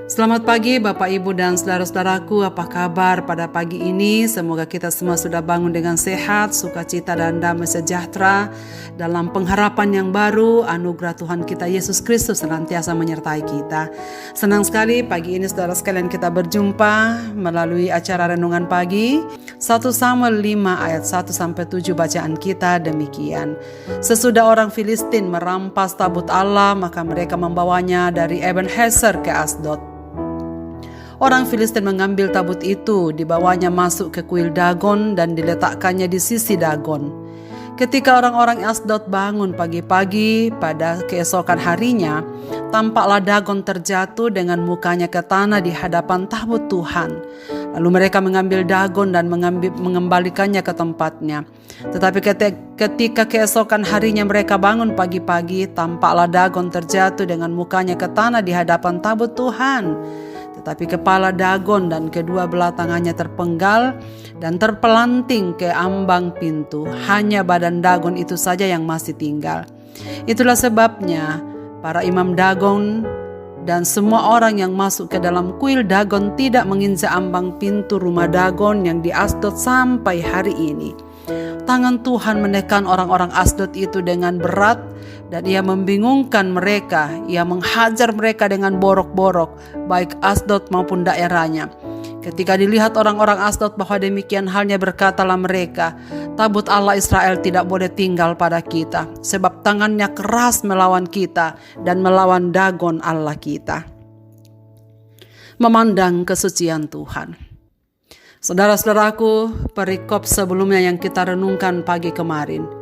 Selamat pagi Bapak Ibu dan saudara-saudaraku, apa kabar pada pagi ini? Semoga kita semua sudah bangun dengan sehat, sukacita dan damai sejahtera dalam pengharapan yang baru. Anugerah Tuhan kita Yesus Kristus senantiasa menyertai kita. Senang sekali pagi ini saudara sekalian kita berjumpa melalui acara renungan pagi. 1 Samuel 5 ayat 1-7 bacaan kita demikian. Sesudah orang Filistin merampas tabut Allah, maka mereka membawanya dari Ebenezer ke Asdod. Orang Filistin mengambil tabut itu, dibawanya masuk ke kuil Dagon dan diletakkannya di sisi Dagon. Ketika orang-orang Asdod bangun pagi-pagi pada keesokan harinya, tampaklah Dagon terjatuh dengan mukanya ke tanah di hadapan tabut Tuhan. Lalu mereka mengambil Dagon dan mengembalikannya ke tempatnya. Tetapi ketika keesokan harinya mereka bangun pagi-pagi, tampaklah Dagon terjatuh dengan mukanya ke tanah di hadapan tabut Tuhan. Tetapi kepala Dagon dan kedua belah tangannya terpenggal dan terpelanting ke ambang pintu. Hanya badan Dagon itu saja yang masih tinggal. Itulah sebabnya para imam Dagon dan semua orang yang masuk ke dalam kuil Dagon tidak menginjak ambang pintu rumah Dagon yang di Asdod sampai hari ini. Tangan Tuhan menekan orang-orang Asdod itu dengan berat dan ia membingungkan mereka. Ia menghajar mereka dengan borok-borok, baik Asdod maupun daerahnya. Ketika dilihat orang-orang Asdod bahwa demikian halnya, berkatalah mereka, tabut Allah Israel tidak boleh tinggal pada kita, sebab tangannya keras melawan kita dan melawan Dagon Allah kita. Memandang kesucian Tuhan. Saudara-saudaraku, perikop sebelumnya yang kita renungkan pagi kemarin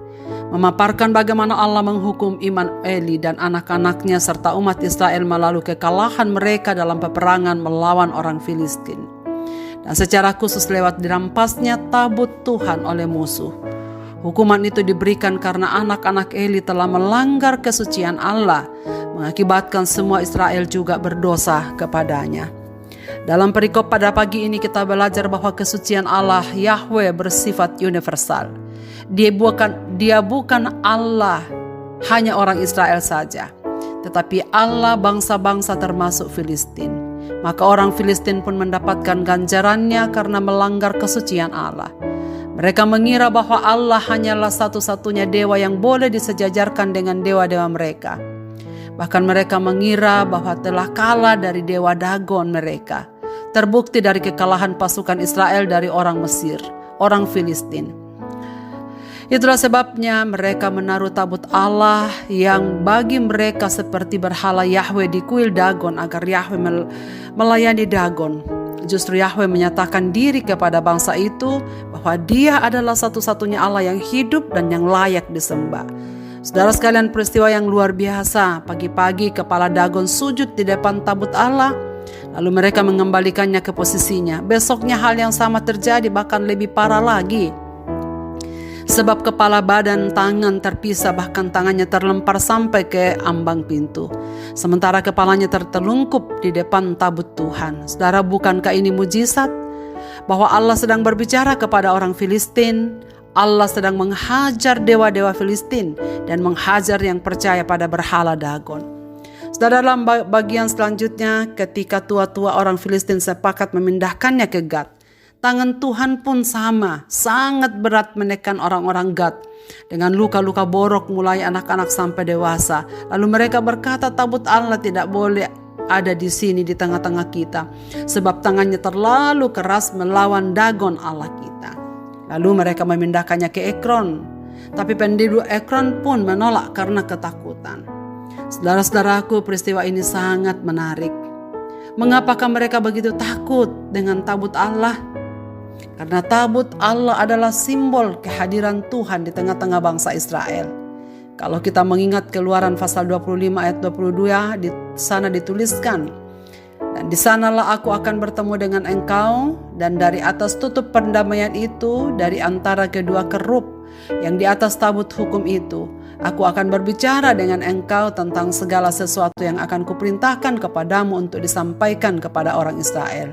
memaparkan bagaimana Allah menghukum iman Eli dan anak-anaknya serta umat Israel melalui kekalahan mereka dalam peperangan melawan orang Filistin. Dan secara khusus lewat dirampasnya tabut Tuhan oleh musuh. Hukuman itu diberikan karena anak-anak Eli telah melanggar kesucian Allah, mengakibatkan semua Israel juga berdosa kepadanya. Dalam perikop pada pagi ini kita belajar bahwa kesucian Allah Yahweh bersifat universal. Dia bukan Allah hanya orang Israel saja, tetapi Allah bangsa-bangsa termasuk Filistin. Maka orang Filistin pun mendapatkan ganjarannya karena melanggar kesucian Allah. Mereka mengira bahwa Allah hanyalah satu-satunya dewa yang boleh disejajarkan dengan dewa-dewa mereka. Bahkan mereka mengira bahwa telah kalah dari dewa Dagon mereka. Terbukti dari kekalahan pasukan Israel dari orang Mesir, orang Filistin. Itulah sebabnya mereka menaruh tabut Allah yang bagi mereka seperti berhala Yahweh di kuil Dagon agar Yahweh melayani Dagon. Justru Yahweh menyatakan diri kepada bangsa itu bahwa Dia adalah satu-satunya Allah yang hidup dan yang layak disembah. Saudara sekalian, peristiwa yang luar biasa. Pagi-pagi kepala Dagon sujud di depan tabut Allah, lalu mereka mengembalikannya ke posisinya. Besoknya hal yang sama terjadi, bahkan lebih parah lagi. Sebab kepala, badan, tangan terpisah, bahkan tangannya terlempar sampai ke ambang pintu. Sementara kepalanya tertelungkup di depan tabut Tuhan. Saudara, bukankah ini mujizat? Bahwa Allah sedang berbicara kepada orang Filistin. Allah sedang menghajar dewa-dewa Filistin dan menghajar yang percaya pada berhala Dagon. Saudara, dalam bagian selanjutnya ketika tua-tua orang Filistin sepakat memindahkannya ke Gad, tangan Tuhan pun sama, sangat berat menekan orang-orang Gad dengan luka-luka borok mulai anak-anak sampai dewasa. Lalu mereka berkata, tabut Allah tidak boleh ada di sini di tengah-tengah kita, sebab tangannya terlalu keras melawan Dagon Allah kita. Lalu mereka memindahkannya ke Ekron. Tapi penduduk Ekron pun menolak karena ketakutan. Saudara-saudaraku, peristiwa ini sangat menarik. Mengapakah mereka begitu takut dengan tabut Allah? Karena tabut Allah adalah simbol kehadiran Tuhan di tengah-tengah bangsa Israel. Kalau kita mengingat Keluaran pasal 25 ayat 22, di sana dituliskan, dan di sanalah aku akan bertemu dengan engkau, dan dari atas tutup perdamaian itu, dari antara kedua kerup yang di atas tabut hukum itu, aku akan berbicara dengan engkau tentang segala sesuatu yang akan kuperintahkan kepadamu untuk disampaikan kepada orang Israel.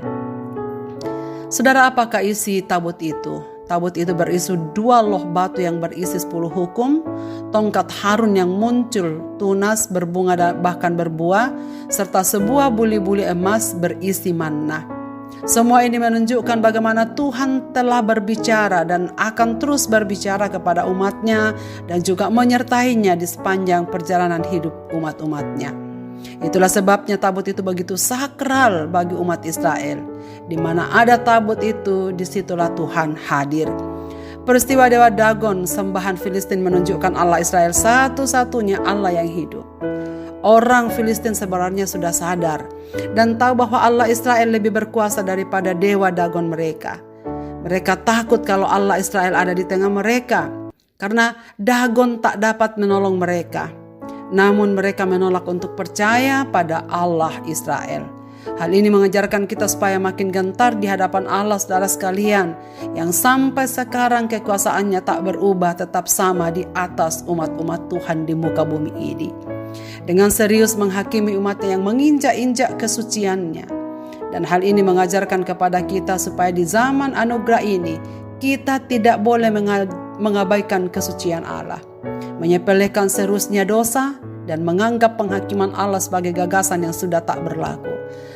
Saudara, apakah isi tabut itu? Tabut itu berisi 2 loh batu yang berisi 10 hukum, tongkat Harun yang muncul, tunas, berbunga dan bahkan berbuah, serta sebuah buli-buli emas berisi manna. Semua ini menunjukkan bagaimana Tuhan telah berbicara dan akan terus berbicara kepada umatnya dan juga menyertainya di sepanjang perjalanan hidup umat-umatnya. Itulah sebabnya tabut itu begitu sakral bagi umat Israel. Di mana ada tabut itu, disitulah Tuhan hadir. Peristiwa Dewa Dagon, sembahan Filistin, menunjukkan Allah Israel satu-satunya Allah yang hidup. Orang Filistin sebenarnya sudah sadar dan tahu bahwa Allah Israel lebih berkuasa daripada Dewa Dagon mereka. Mereka takut kalau Allah Israel ada di tengah mereka, karena Dagon tak dapat menolong mereka. Namun mereka menolak untuk percaya pada Allah Israel. Hal ini mengajarkan kita supaya makin gentar di hadapan Allah, saudara sekalian, yang sampai sekarang kekuasaannya tak berubah, tetap sama di atas umat-umat Tuhan di muka bumi ini. Dengan serius menghakimi umatnya yang menginjak-injak kesuciannya. Dan hal ini mengajarkan kepada kita supaya di zaman anugerah ini, kita tidak boleh mengabaikan kesucian Allah, menyepelekan seriusnya dosa, dan menganggap penghakiman Allah sebagai gagasan yang sudah tak berlaku.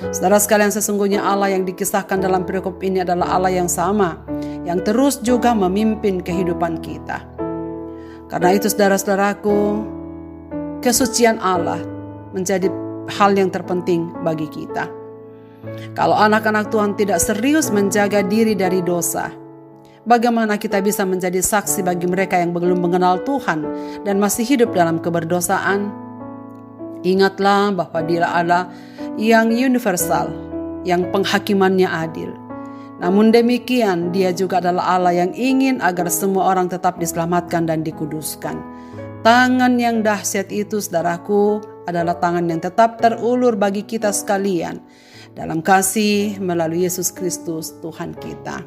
Saudara sekalian, sesungguhnya Allah yang dikisahkan dalam perikop ini adalah Allah yang sama, yang terus juga memimpin kehidupan kita. Karena itu saudara-saudaraku, kesucian Allah menjadi hal yang terpenting bagi kita. Kalau anak-anak Tuhan tidak serius menjaga diri dari dosa, bagaimana kita bisa menjadi saksi bagi mereka yang belum mengenal Tuhan dan masih hidup dalam keberdosaan? Ingatlah bahwa Dia Allah yang universal, yang penghakimannya adil. Namun demikian, Dia juga adalah Allah yang ingin agar semua orang tetap diselamatkan dan dikuduskan. Tangan yang dahsyat itu, saudaraku, adalah tangan yang tetap terulur bagi kita sekalian dalam kasih melalui Yesus Kristus Tuhan kita.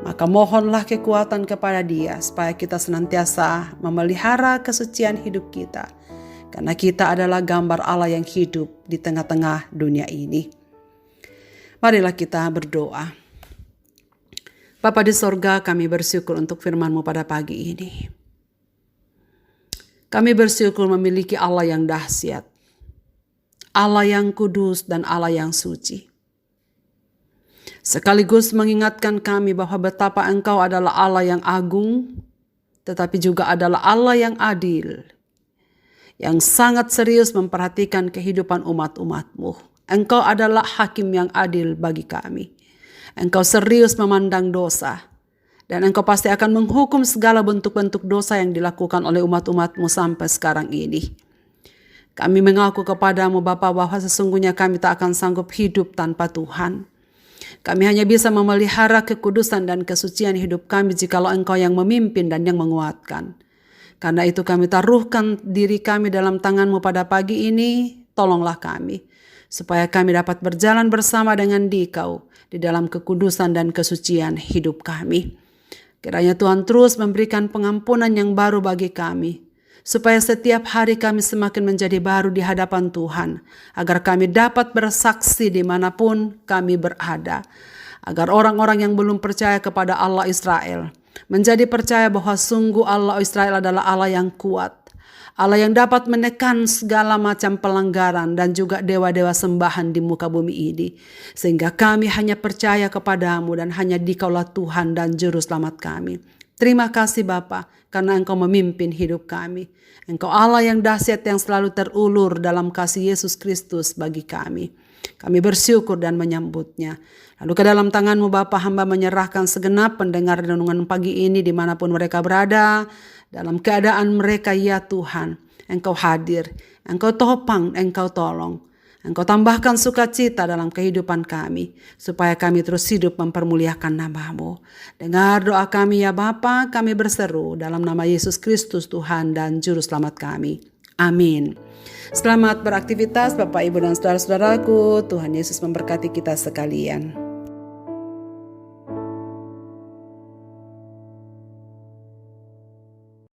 Maka mohonlah kekuatan kepada Dia supaya kita senantiasa memelihara kesucian hidup kita, karena kita adalah gambar Allah yang hidup di tengah-tengah dunia ini. Marilah kita berdoa. Bapa di sorga, kami bersyukur untuk firman-Mu pada pagi ini. Kami bersyukur memiliki Allah yang dahsyat, Allah yang kudus dan Allah yang suci. Sekaligus mengingatkan kami bahwa betapa Engkau adalah Allah yang agung, tetapi juga adalah Allah yang adil, yang sangat serius memperhatikan kehidupan umat-umat-Mu. Engkau adalah hakim yang adil bagi kami. Engkau serius memandang dosa, dan Engkau pasti akan menghukum segala bentuk-bentuk dosa yang dilakukan oleh umat-umat-Mu sampai sekarang ini. Kami mengaku kepadamu Bapa bahwa sesungguhnya kami tak akan sanggup hidup tanpa Tuhan. Kami hanya bisa memelihara kekudusan dan kesucian hidup kami jikalau Engkau yang memimpin dan yang menguatkan. Karena itu kami taruhkan diri kami dalam tangan-Mu pada pagi ini. Tolonglah kami, supaya kami dapat berjalan bersama dengan Dikau di dalam kekudusan dan kesucian hidup kami. Kiranya Tuhan terus memberikan pengampunan yang baru bagi kami, supaya setiap hari kami semakin menjadi baru di hadapan Tuhan, agar kami dapat bersaksi dimanapun kami berada, agar orang-orang yang belum percaya kepada Allah Israel menjadi percaya bahwa sungguh Allah Israel adalah Allah yang kuat, Allah yang dapat menekan segala macam pelanggaran dan juga dewa-dewa sembahan di muka bumi ini, sehingga kami hanya percaya kepadamu dan hanya Dikaulah Tuhan dan Juru Selamat kami. Terima kasih Bapa, karena Engkau memimpin hidup kami. Engkau Allah yang dahsyat yang selalu terulur dalam kasih Yesus Kristus bagi kami. Kami bersyukur dan menyambutnya. Lalu ke dalam tangan-Mu Bapa, hamba menyerahkan segenap pendengar renungan pagi ini dimanapun mereka berada. Dalam keadaan mereka, ya Tuhan, Engkau hadir, Engkau topang, Engkau tolong. Engkau tambahkan sukacita dalam kehidupan kami, supaya kami terus hidup mempermuliakan nama-Mu. Dengar doa kami ya Bapa, kami berseru dalam nama Yesus Kristus Tuhan dan Juru Selamat kami. Amin. Selamat beraktivitas Bapak, Ibu, dan saudara-saudaraku. Tuhan Yesus memberkati kita sekalian.